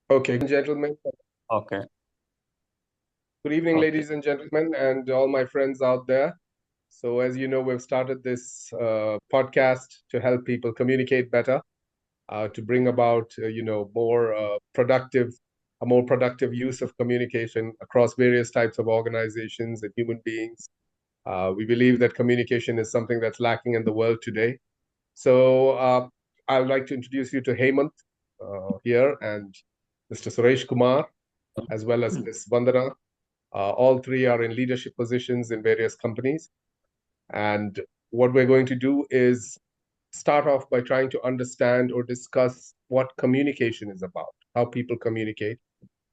Okay, gentlemen. Okay. Good evening, Okay. ladies and gentlemen, and all my friends out there. So, as you know, we've started this podcast to help people communicate better, to bring about, a more productive use of communication across various types of organizations and human beings. We believe that communication is something that's lacking in the world today. So, I'd like to introduce you to Hemant here and Mr. Suresh Kumar, as well as Ms. Vandana. All three are in leadership positions in various companies. And what we're going to do is start off by trying to understand or discuss what communication is about, how people communicate.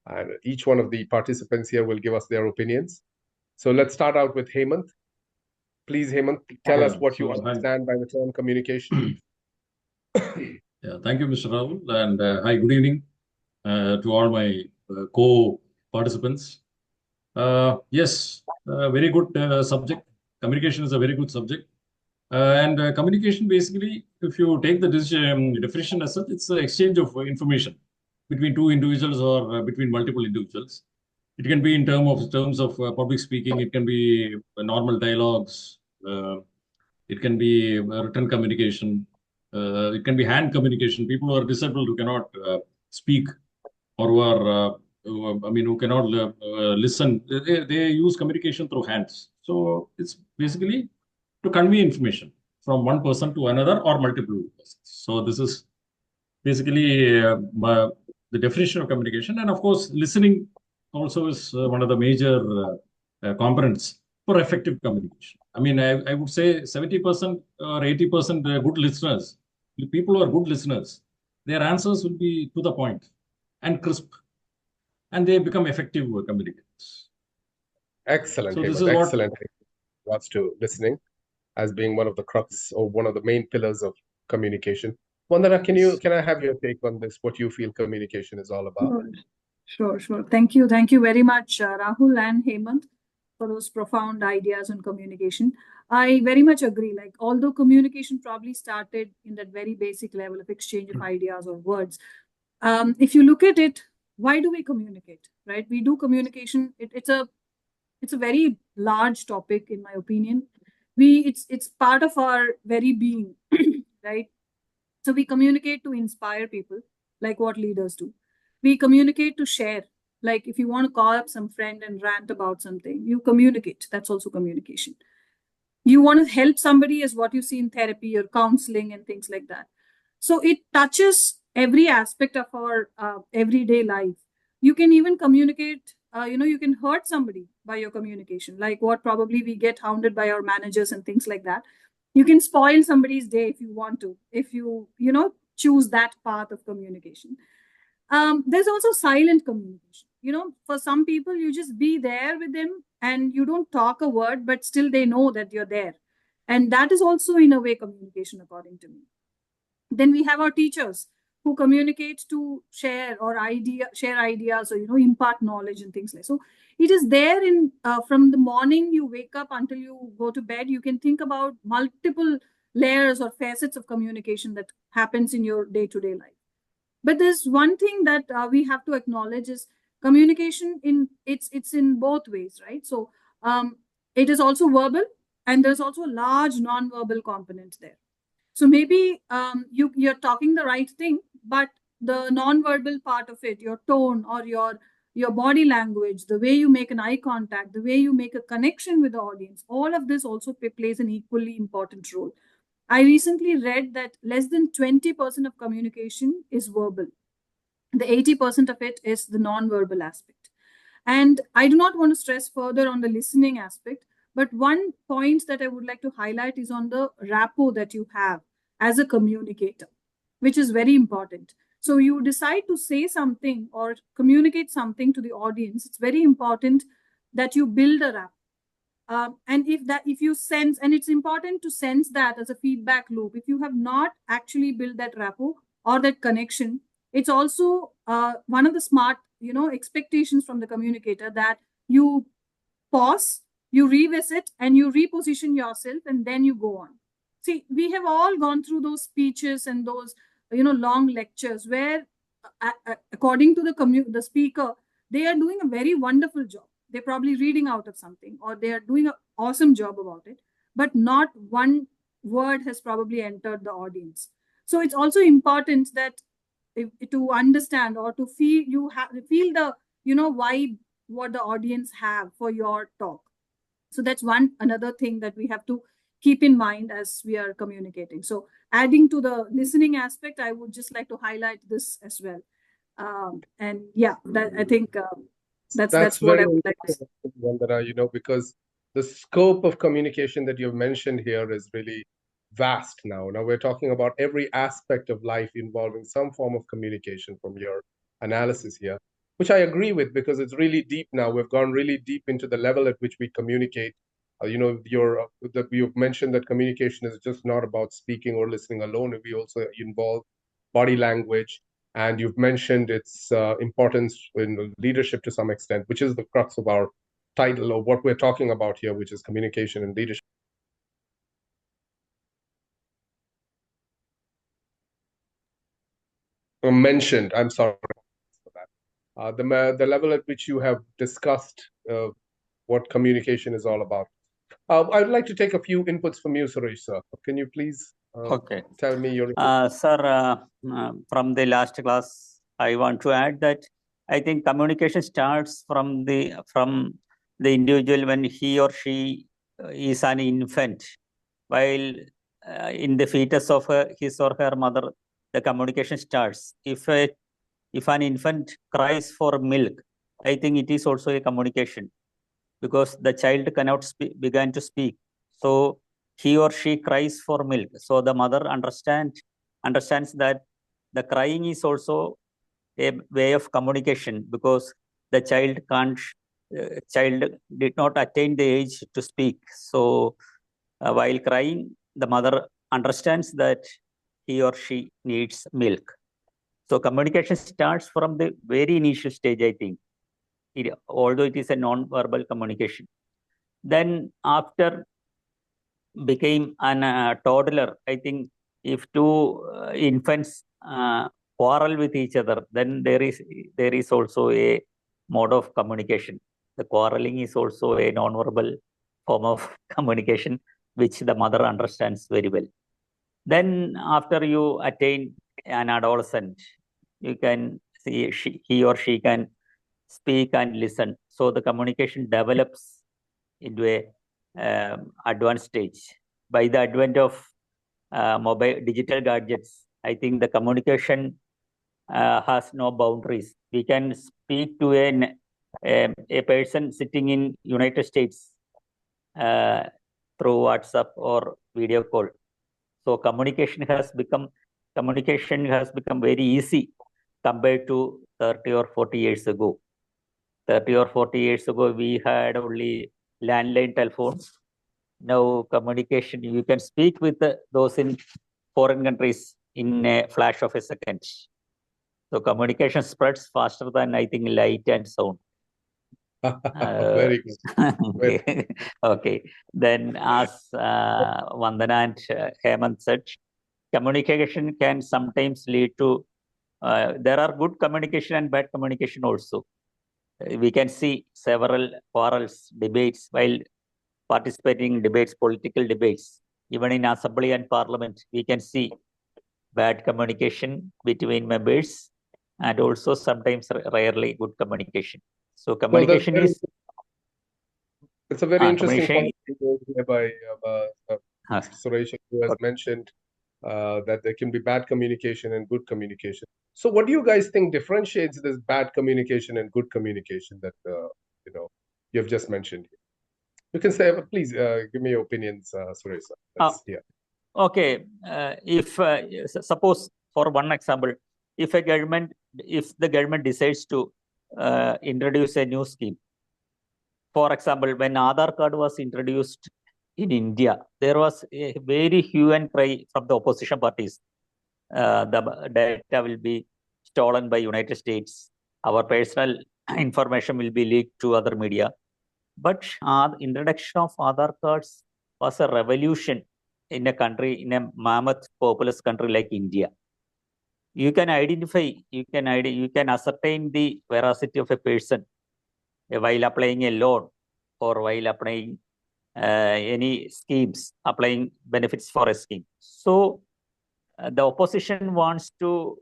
And each one of the participants here will give us their opinions. So let's start out with Hemant. Please, Hemant, tell us Yeah. what you So thank, understand by the term communication. yeah, thank you, Mr. Rahul, and hi, good evening to all my co-participants. Yes, very good subject. Communication is a very good subject, and communication basically, if you take the definition as such, it's the exchange of information between two individuals or between multiple individuals. It can be in terms of public speaking. It can be normal dialogues. Uh, It can be written communication. It can be hand communication. People who are disabled who cannot speak or who cannot listen. They use communication through hands. So it's basically to convey information from one person to another or multiple persons. So this is basically the definition of communication. And of course, listening also is one of the major components for effective communication. I mean, I would say 70% or 80% good listeners, people who are good listeners, their answers will be to the point and crisp, and they become effective communicators. Excellent, So this Hemant. is what, Excellent. Regards to listening as being one of the crux or one of the main pillars of communication. Vandana, yes. can I have your take on this? What you feel communication is all about? Sure, sure. Thank you. Thank you very much, Rahul and Hemant, for those profound ideas on communication. I very much agree. Like, although communication probably started in that very basic level of exchange of ideas or words, if you look at it, why do we communicate? Right? We do communication. It's a very large topic, in my opinion. It's part of our very being, right? So we communicate to inspire people, like what leaders do. We communicate to share. Like if you want to call up some friend and rant about something, you communicate. That's also communication. You want to help somebody, is what you see in therapy or counseling and things like that. So it touches every aspect of our everyday life. You can even communicate, you can hurt somebody by your communication, like what probably we get hounded by our managers and things like that. You can spoil somebody's day if you want to, if you choose that path of communication. There's also silent communication. For some people, you just be there with them and you don't talk a word, but still they know that you're there. And that is also, in a way, communication, according to me. Then we have our teachers who communicate to share ideas, or impart knowledge and things like so. It is there in from the morning you wake up until you go to bed. You can think about multiple layers or facets of communication that happens in your day-to-day life. But there's one thing that we have to acknowledge is communication in it's in both ways, right? So it is also verbal, and there's also a large non-verbal component there. So maybe you're talking the right thing, but the non-verbal part of it, your tone or your body language, the way you make an eye contact, the way you make a connection with the audience, all of this also plays an equally important role. I recently read that less than 20% of communication is verbal. The 80% of it is the non-verbal aspect. And I do not want to stress further on the listening aspect, but one point that I would like to highlight is on the rapport that you have as a communicator, which is very important. So you decide to say something or communicate something to the audience. It's very important that you build a rapport. And if you sense, and it's important to sense that as a feedback loop, if you have not actually built that rapport or that connection, it's also one of the smart expectations from the communicator, that you pause, you revisit, and you reposition yourself, and then you go on. See, we have all gone through those speeches and those long lectures where according to the speaker, they are doing a very wonderful job. They're probably reading out of something, or they are doing an awesome job about it, but not one word has probably entered the audience. So it's also important that to understand or to feel, you have feel the vibe what the audience have for your talk. So that's another thing that we have to keep in mind as we are communicating. So adding to the listening aspect, I would just like to highlight this as well. And yeah, that I think That's that's what very I would like to say. interesting, Vandana, because the scope of communication that you've mentioned here is really vast now. Now we're talking about every aspect of life involving some form of communication from your analysis here, which I agree with because it's really deep now. We've gone really deep into the level at which we communicate. You've mentioned that communication is just not about speaking or listening alone. We also involve body language, and you've mentioned its importance in leadership to some extent, which is the crux of our title of what we're talking about here, which is communication and leadership. Mentioned, I'm sorry for that. The level at which you have discussed what communication is all about. I'd like to take a few inputs from you, Suresh, sir. Can you please Okay. tell me your... Sir, from the last class, I want to add that I think communication starts from the individual when he or she is an infant. While in the fetus of his or her mother, the communication starts. If an infant cries for milk, I think it is also a communication, because the child cannot begin to speak. So he or she cries for milk. So the mother understands that the crying is also a way of communication, because the child did not attain the age to speak. So while crying, the mother understands that he or she needs milk. So communication starts from the very initial stage, I think, although it is a non-verbal communication. Then after became a toddler, I think if two infants quarrel with each other, then there is also a mode of communication. The quarreling is also a non-verbal form of communication, which the mother understands very well. Then after you attain an adolescent, you can see he or she can speak and listen. So the communication develops into a advanced stage. By the advent of mobile digital gadgets, I think the communication has no boundaries. We can speak to a person sitting in United States through WhatsApp or video call. So communication has become very easy compared to 30 or 40 years ago. 30 or 40 years ago, we had only landline telephones. Now communication, you can speak with those in foreign countries in a flash of a second. So communication spreads faster than, I think, light and sound. Very good. Okay. Okay. Then as Vandana and Hemant said, communication can sometimes lead to, there are good communication and bad communication also. We can see several quarrels, debates, while participating in debates, political debates. Even in assembly and parliament, we can see bad communication between members, and also sometimes rarely good communication. So communication is... It's a very interesting communication... point here by Suresh, who has mentioned that there can be bad communication and good communication. So what do you guys think differentiates this bad communication and good communication that you've just mentioned here? You can say, please give me your opinions, Suresh. Okay. If suppose, for one example, if the government decides to introduce a new scheme, for example, when Aadhaar card was introduced in India, there was a very hue and cry from the opposition parties. The data will be stolen by United States. Our personal information will be leaked to other media. But introduction of Aadhaar cards was a revolution in a country, in a mammoth populous country like India. you can identify, you can ascertain the veracity of a person while applying a loan or while applying any schemes, applying benefits for a scheme. So the opposition wants to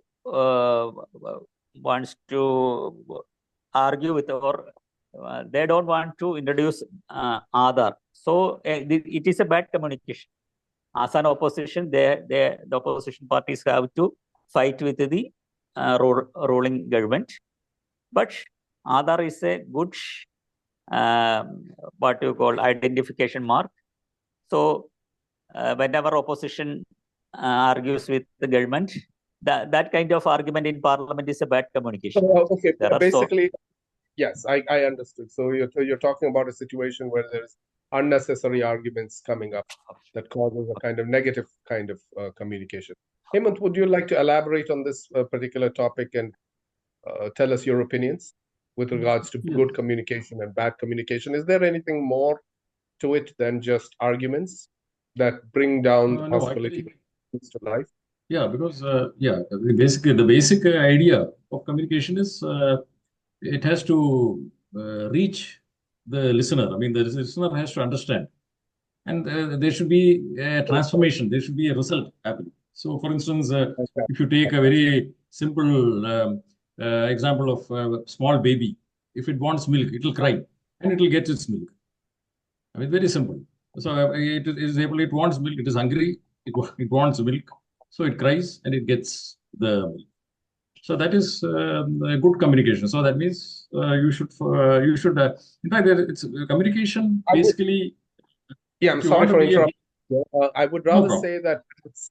argue with, or they don't want to introduce Aadhaar. So it is a bad communication. As an opposition, the opposition parties have to fight with the ruling government. But Aadhaar is a good what you call identification mark. So whenever opposition argues with the government, that kind of argument in parliament is a bad communication. Okay, basically, yes, I understood. So you're talking about a situation where there's unnecessary arguments coming up that causes a kind of negative kind of communication. Hemant, would you like to elaborate on this particular topic and tell us your opinions with regards to good communication and bad communication? Is there anything more to it than just arguments that bring down the possibility of to life? Yeah, because basically the basic idea of communication is it has to reach the listener. I mean, the listener has to understand, and there should be a transformation. There should be a result happening. So, for instance, if you take a very simple example of a small baby, if it wants milk, it will cry and it will get its milk. I mean, very simple. So it wants milk. It is hungry. It wants milk. So it cries and it gets the milk. So that is a good communication. So that means you should in fact, it's communication basically. Yeah, I'm sorry for interrupting. I would rather say that it's,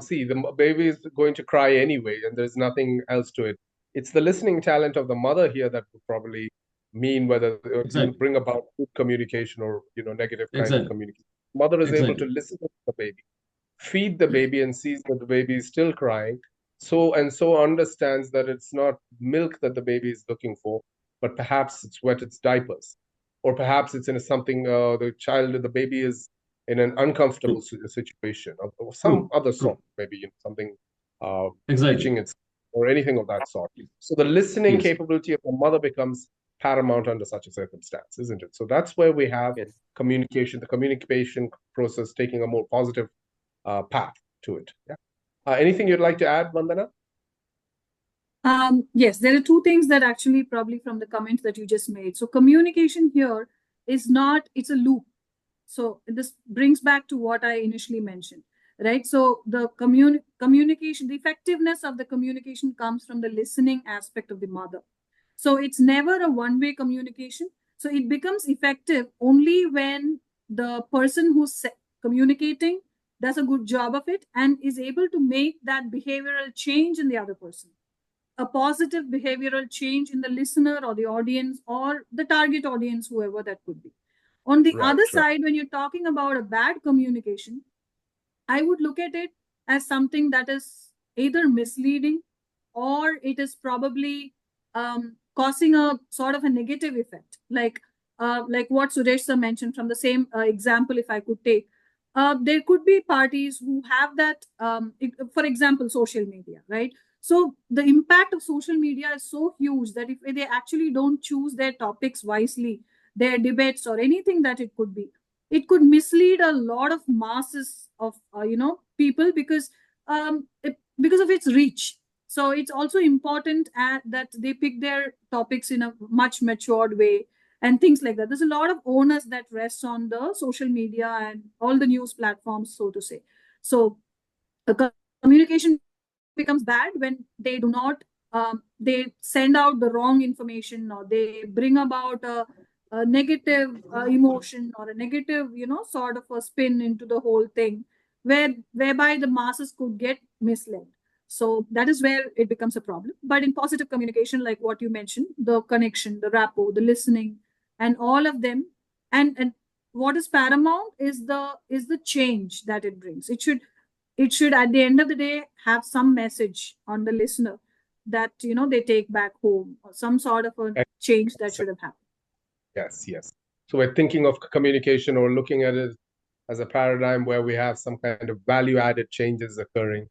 see, the baby is going to cry anyway, and there's nothing else to it. It's the listening talent of the mother here that would probably mean whether you bring about good communication or negative kind of communication. Mother is able to listen to the baby, feed the baby, and sees that the baby is still crying, so understands that it's not milk that the baby is looking for, but perhaps it's wet its diapers, or perhaps it's in something the baby is in an uncomfortable situation or some other sort, maybe something itching its or anything of that sort. So the listening capability of the mother becomes paramount under such a circumstance, isn't it? So that's where we have communication, the communication process taking a more positive path to it. Yeah. Anything you'd like to add, Vandana? Yes, there are two things that actually probably from the comments that you just made. So communication here is not, it's a loop. So this brings back to what I initially mentioned, right? So the communication, the effectiveness of the communication comes from the listening aspect of the mother. So it's never a one-way communication. So it becomes effective only when the person who's communicating does a good job of it and is able to make that behavioral change in the other person. A positive behavioral change in the listener or the audience or the target audience, whoever that could be. On the other side, when you're talking about a bad communication, I would look at it as something that is either misleading or it is probably causing a sort of a negative effect. Like what Suresh sir mentioned from the same example, if I could take. There could be parties who have that, for example, social media, right? So the impact of social media is so huge that if they actually don't choose their topics wisely, their debates or anything that it could be, it could mislead a lot of masses of people because of its reach. So it's also important that they pick their topics in a much matured way and things like that. There's a lot of onus that rests on the social media and all the news platforms, so to say. So the communication becomes bad when they do not, they send out the wrong information or they bring about a negative emotion or a negative, sort of a spin into the whole thing, whereby the masses could get misled. So that is where it becomes a problem. But in positive communication, like what you mentioned, the connection, the rapport, the listening, and all of them, and what is paramount is the change that it brings. It should at the end of the day have some message on the listener that they take back home, or some sort of a change that should have happened. Yes. So we're thinking of communication or looking at it as a paradigm where we have some kind of value-added changes occurring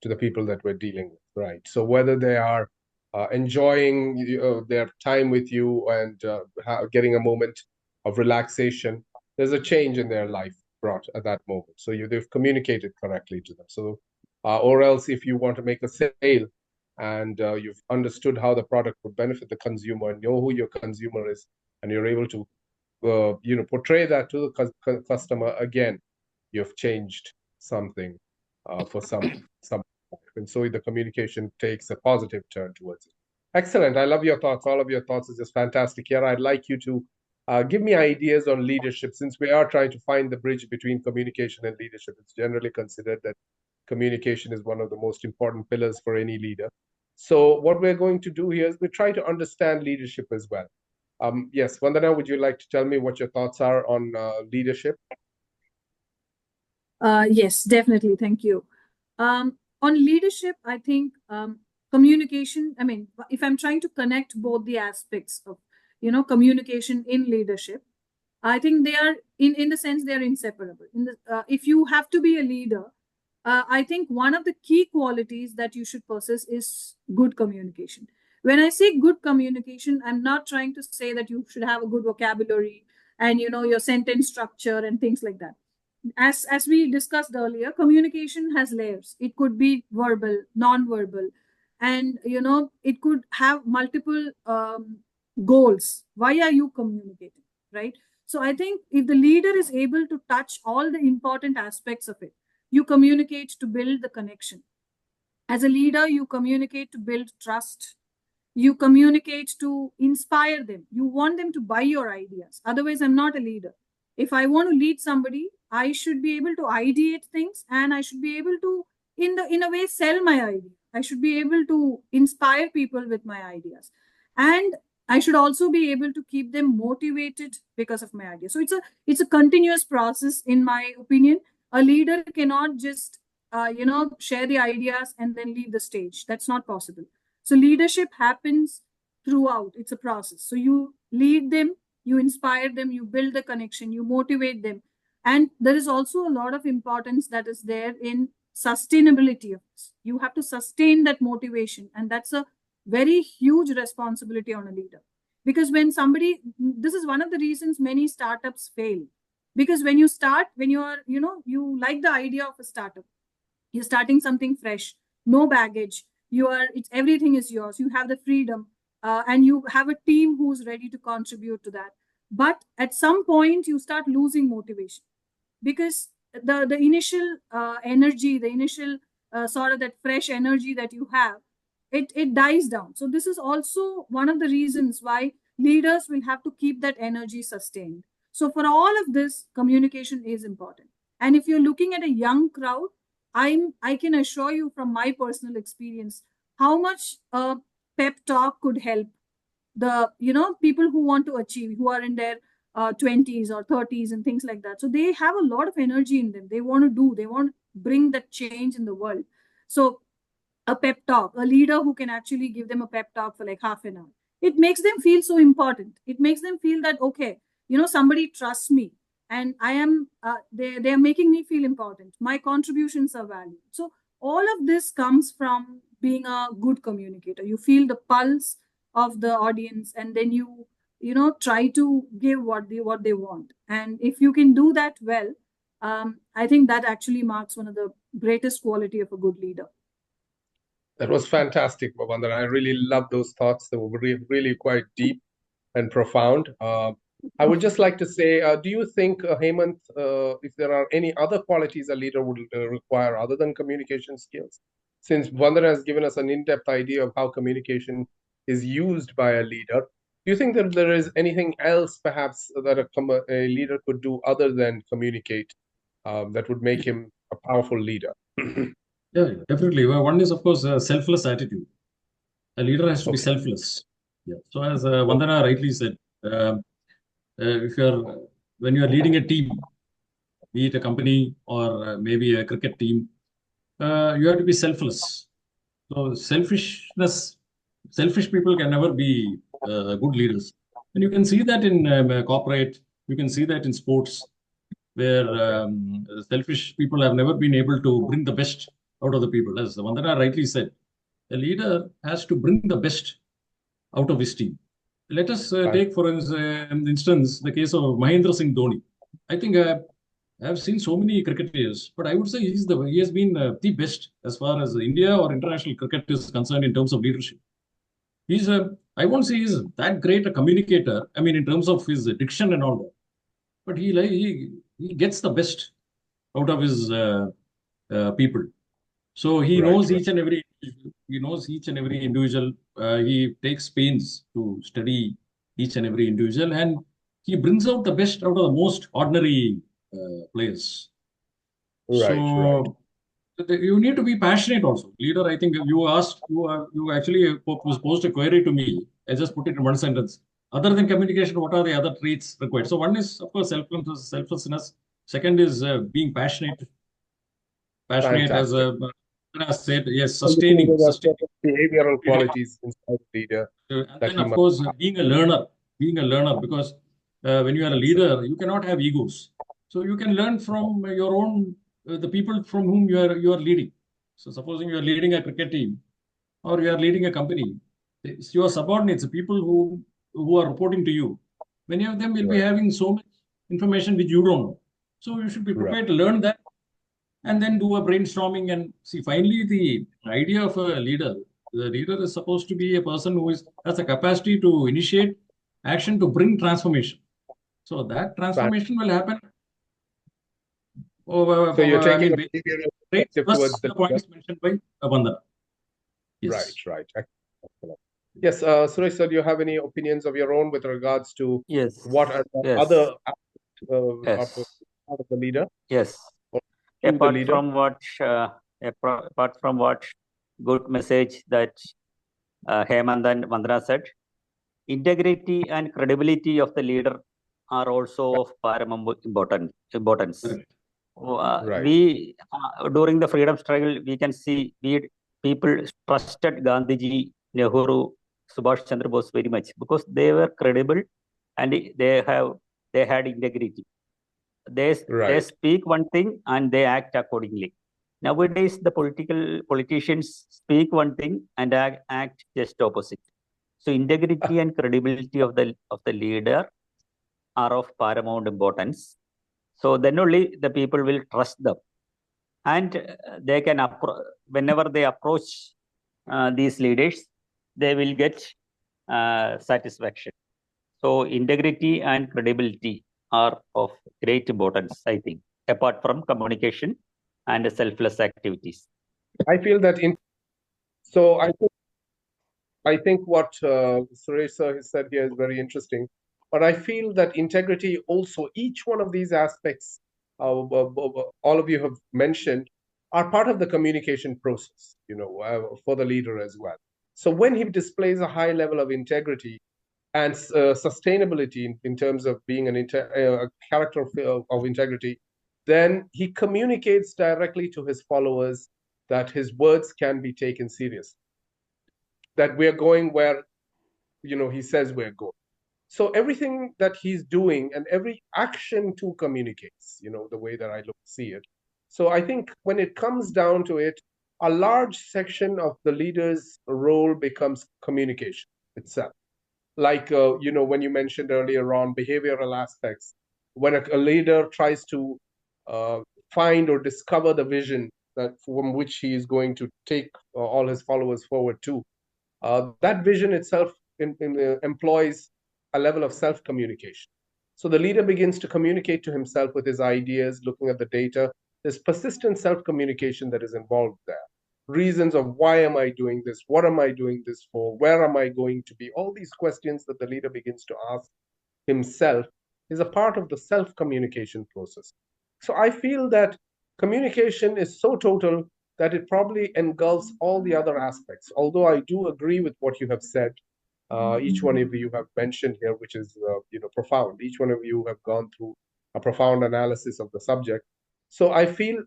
to the people that we're dealing with, right? So whether they are enjoying their time with you and getting a moment of relaxation, there's a change in their life brought at that moment. So they've communicated correctly to them. So, or else if you want to make a sale and you've understood how the product would benefit the consumer and know who your consumer is, and you're able to portray that to the customer, again, you've changed something for some. And so the communication takes a positive turn towards it. Excellent. I love your thoughts. All of your thoughts is just fantastic here. I'd like you to give me ideas on leadership, since we are trying to find the bridge between communication and leadership. It's generally considered that communication is one of the most important pillars for any leader. So what we're going to do here is we try to understand leadership as well. Yes, Vandana, would you like to tell me what your thoughts are on leadership? Yes, definitely. Thank you. On leadership, I think communication, I mean, if I'm trying to connect both the aspects of, communication in leadership, I think they are, in the sense, they are inseparable. If you have to be a leader, I think one of the key qualities that you should possess is good communication. When I say good communication, I'm not trying to say that you should have a good vocabulary and, your sentence structure and things like that. As we discussed earlier, communication has layers. It could be verbal, non-verbal, and it could have multiple goals. Why are you communicating, right? So I think if the leader is able to touch all the important aspects of it, you communicate to build the connection. As a leader, you communicate to build trust. You communicate to inspire them. You want them to buy your ideas. Otherwise, I'm not a leader. If I want to lead somebody, I should be able to ideate things, and I should be able to, in a way, sell my idea. I should be able to inspire people with my ideas. And I should also be able to keep them motivated because of my idea. So it's a continuous process, in my opinion. A leader cannot just share the ideas and then leave the stage. That's not possible. So leadership happens throughout. It's a process. So you lead them, you inspire them, you build the connection, you motivate them. And there is also a lot of importance that is there in sustainability of this. You have to sustain that motivation. And that's a very huge responsibility on a leader. Because this is one of the reasons many startups fail. Because when you start, when you are, you like the idea of a startup, you're starting something fresh, no baggage, everything is yours, you have the freedom, and you have a team who's ready to contribute to that. But at some point, you start losing motivation, because the initial energy, the initial sort of that fresh energy that you have, it dies down. So this is also one of the reasons why leaders will have to keep that energy sustained. So for all of this, communication is important. And if you're looking at a young crowd, I can assure you from my personal experience how much a pep talk could help the people who want to achieve, who are in their 20s or 30s and things like that. So they have a lot of energy in them. They want to bring that change in the world. So a pep talk, a leader who can actually give them a pep talk for like half an hour, it makes them feel so important. It makes them feel that, okay, somebody trusts me, and I am they're making me feel important. My contributions are valued. So all of this comes from being a good communicator. You feel the pulse of the audience, and then you try to give what they want. And if you can do that well, I think that actually marks one of the greatest quality of a good leader. That was fantastic, Vandana. I really love those thoughts. They were really quite deep and profound. I would just like to say, do you think, Hemant, if there are any other qualities a leader would require other than communication skills? Since Vandana has given us an in-depth idea of how communication is used by a leader, do you think that there is anything else perhaps that a leader could do other than communicate that would make him a powerful leader? Yeah, definitely. Well, one is, of course, a selfless attitude. A leader has to be selfless. Yeah. So as Vandana rightly said, when you are leading a team, be it a company or maybe a cricket team, you have to be selfless. So selfish people can never be good leaders. And you can see that in corporate, you can see that in sports, where selfish people have never been able to bring the best out of the people. As Vandana rightly said, a leader has to bring the best out of his team. Let us take, for instance, the case of Mahendra Singh Dhoni. I think I have seen so many cricketers, but I would say he has been the best as far as India or international cricket is concerned in terms of leadership. I won't say he's that great a communicator. I mean, in terms of his diction and all that, but he gets the best out of his people. So he knows each and every individual. He takes pains to study each and every individual, and he brings out the best out of the most ordinary players. So you need to be passionate also. Leader, I think you actually posed a query to me. I just put it in one sentence. Other than communication, what are the other traits required? So one is, of course, selflessness. Second is being passionate. Passionate as said, yes, sustaining behavioral qualities inside the leader. And then, of course, being a learner, because when you are a leader, you cannot have egos. So you can learn from your own, the people from whom you are leading. So supposing you are leading a cricket team or you are leading a company, it's your subordinates, the people who are reporting to you. Many of them will be having so much information which you don't know. So you should be prepared to learn that and then do a brainstorming and see. Finally, the idea of a leader. The leader is supposed to be a person who has the capacity to initiate action to bring transformation. So that transformation will happen. So you're taking a behavioral perspective towards the points mentioned by Vandana. Yes. Right. Excellent. Yes, Suresh, sir, do you have any opinions of your own with regards to what are the other part of the leader? Yes. Apart from what good message that Hemant and Vandana said, integrity and credibility of the leader are also of paramount importance. We during the freedom struggle, we can see people trusted Gandhiji, Nehru, Subhash Chandra Bose very much because they were credible and they had integrity. They speak one thing and they act accordingly. Nowadays, the politicians speak one thing and act just opposite. So integrity and credibility of the leader are of paramount importance. So then only the people will trust them, and they can whenever they approach these leaders, they will get satisfaction. So integrity and credibility are of great importance, I think, apart from communication and selfless activities. I feel that I think what Suresh sir has said here is very interesting. But I feel that integrity also, each one of these aspects, all of you have mentioned, are part of the communication process, for the leader as well. So when he displays a high level of integrity and sustainability in terms of being a character of integrity, then he communicates directly to his followers that his words can be taken seriously, that we're going where, he says we're going. So everything that he's doing and every action too communicates, the way that I see it. So I think when it comes down to it, a large section of the leader's role becomes communication itself. Like, when you mentioned earlier on behavioral aspects, when a leader tries to find or discover the vision that from which he is going to take all his followers forward to, that vision itself employs a level of self-communication. So the leader begins to communicate to himself with his ideas, looking at the data. There's persistent self-communication that is involved there. Reasons of why am I doing this? What am I doing this for? Where am I going to be? All these questions that the leader begins to ask himself is a part of the self-communication process. So I feel that communication is so total that it probably engulfs all the other aspects. Although I do agree with what you have said, each one of you have mentioned here, which is profound. Each one of you have gone through a profound analysis of the subject. So I feel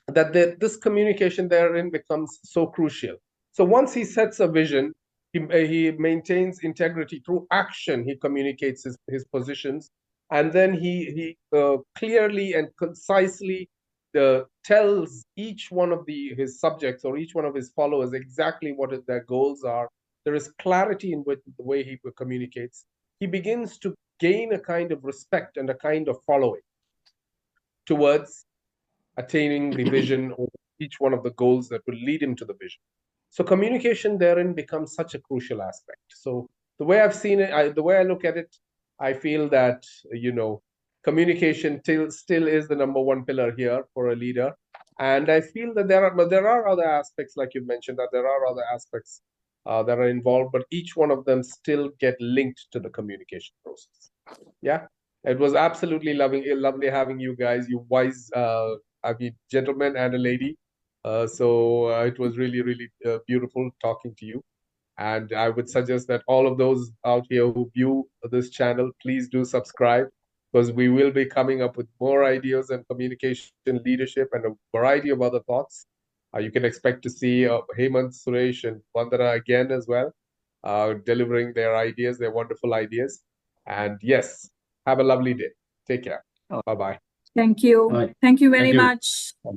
that this communication therein becomes so crucial. So once he sets a vision, he maintains integrity through action. He communicates his positions, and then he clearly and concisely tells each one of his subjects or each one of his followers exactly what their goals are. There is clarity in the way he communicates. He begins to gain a kind of respect and a kind of following towards attaining the vision or each one of the goals that will lead him to the vision. So communication therein becomes such a crucial aspect. So the way I've seen it, the way I look at it, I feel that, communication still is the number one pillar here for a leader. And I feel that there are other aspects, like you mentioned, that there are other aspects that are involved, but each one of them still get linked to the communication process. Yeah, it was absolutely lovely having you guys, you wise, gentlemen and a lady. So it was really, really beautiful talking to you. And I would suggest that all of those out here who view this channel, please do subscribe, because we will be coming up with more ideas and communication leadership and a variety of other thoughts. You can expect to see Hemant, Suresh, and Vandana again as well, delivering their ideas, their wonderful ideas. And yes, have a lovely day. Take care. Bye-bye. Thank you. Bye. Thank you very Thank you. much.